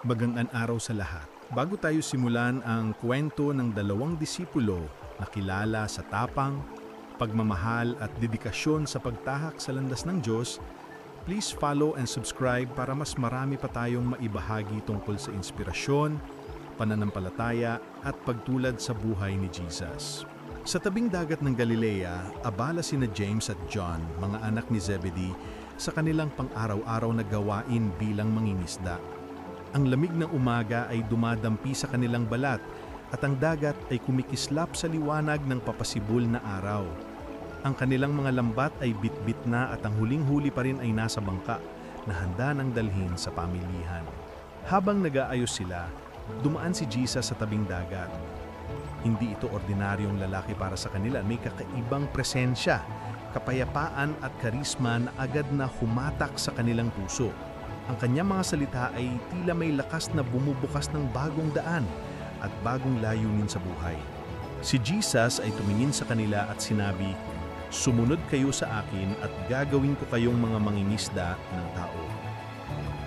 Magandang araw sa lahat. Bago tayo simulan ang kwento ng dalawang disipulo na kilala sa tapang, pagmamahal at dedikasyon sa pagtahak sa landas ng Diyos, please follow and subscribe para mas marami pa tayong maibahagi tungkol sa inspirasyon, pananampalataya at pagtulad sa buhay ni Jesus. Sa tabing dagat ng Galilea, abala sina James at John, mga anak ni Zebedee, sa kanilang pang-araw-araw na gawain bilang mangingisda. Ang lamig ng umaga ay dumadampi sa kanilang balat at ang dagat ay kumikislap sa liwanag ng papasibol na araw. Ang kanilang mga lambat ay bitbit na at ang huling-huli pa rin ay nasa bangka na handa ng dalhin sa pamilihan. Habang nag-aayos sila, dumaan si Jesus sa tabing dagat. Hindi ito ordinaryong lalaki para sa kanila, may kakaibang presensya, kapayapaan at karisma na agad na humatak sa kanilang puso. Ang kanyang mga salita ay tila may lakas na bumubukas ng bagong daan at bagong layunin sa buhay. Si Jesus ay tumingin sa kanila at sinabi, "Sumunod kayo sa akin at gagawin ko kayong mga mangingisda ng tao."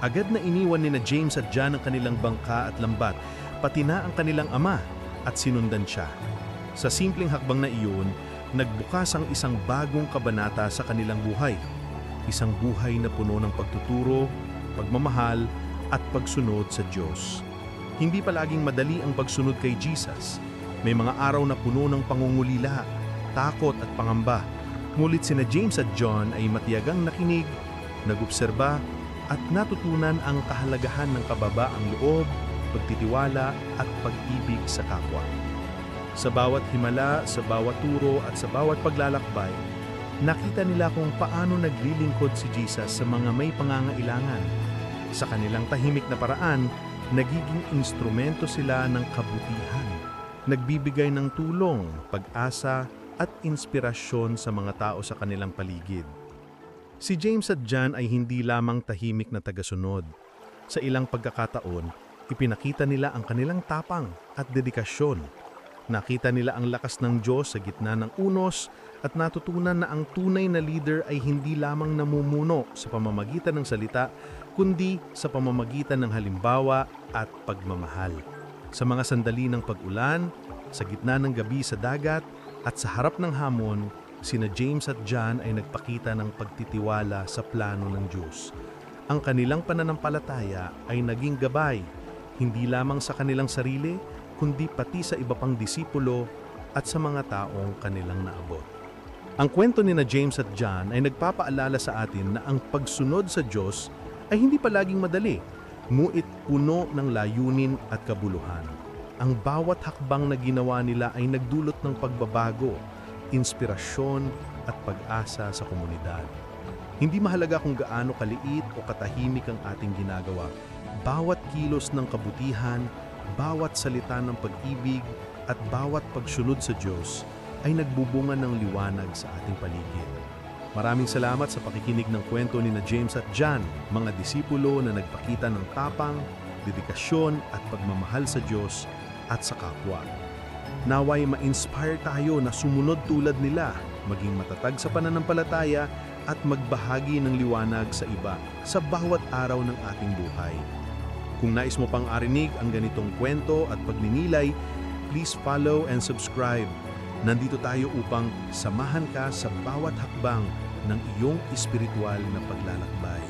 Agad na iniwan ni James at John ang kanilang bangka at lambat, pati na ang kanilang ama, at sinundan siya. Sa simpleng hakbang na iyon, nagbukas ang isang bagong kabanata sa kanilang buhay. Isang buhay na puno ng pagtuturo, pagmamahal at pagsunod sa Diyos. Hindi palaging madali ang pagsunod kay Jesus. May mga araw na puno ng pangungulila, takot at pangamba. Ngunit sina James at John ay matiyagang nakinig, nag-obserba at natutunan ang kahalagahan ng kababaang loob, pagtitiwala at pag-ibig sa kapwa. Sa bawat himala, sa bawat turo at sa bawat paglalakbay, nakita nila kung paano naglilingkod si Jesus sa mga may pangangailangan. Sa kanilang tahimik na paraan, nagiging instrumento sila ng kabutihan. Nagbibigay ng tulong, pag-asa at inspirasyon sa mga tao sa kanilang paligid. Si James at John ay hindi lamang tahimik na tagasunod. Sa ilang pagkakataon, ipinakita nila ang kanilang tapang at dedikasyon. Nakita nila ang lakas ng Diyos sa gitna ng unos at natutunan na ang tunay na leader ay hindi lamang namumuno sa pamamagitan ng salita, kundi sa pamamagitan ng halimbawa at pagmamahal. Sa mga sandali ng pag-ulan, sa gitna ng gabi sa dagat at sa harap ng hamon, sina James at John ay nagpakita ng pagtitiwala sa plano ng Diyos. Ang kanilang pananampalataya ay naging gabay, hindi lamang sa kanilang sarili, kundi pati sa iba pang disipulo at sa mga taong kanilang naabot. Ang kwento ni James at John ay nagpapaalala sa atin na ang pagsunod sa Diyos ay hindi palaging madali, ngunit puno ng layunin at kabuluhan. Ang bawat hakbang na ginawa nila ay nagdulot ng pagbabago, inspirasyon at pag-asa sa komunidad. Hindi mahalaga kung gaano kaliit o katahimik ang ating ginagawa. Bawat kilos ng kabutihan, bawat salita ng pag-ibig at bawat pagsunod sa Diyos ay nagbubunga ng liwanag sa ating paligid. Maraming salamat sa pakikinig ng kwento ni James at John, mga disipulo na nagpakita ng tapang, dedikasyon at pagmamahal sa Diyos at sa kapwa. Naway ma-inspire tayo na sumunod tulad nila, maging matatag sa pananampalataya at magbahagi ng liwanag sa iba sa bawat araw ng ating buhay. Kung nais mo pang arinig ang ganitong kwento at pagninilay, please follow and subscribe. Nandito tayo upang samahan ka sa bawat hakbang ng iyong espiritual na paglalakbay.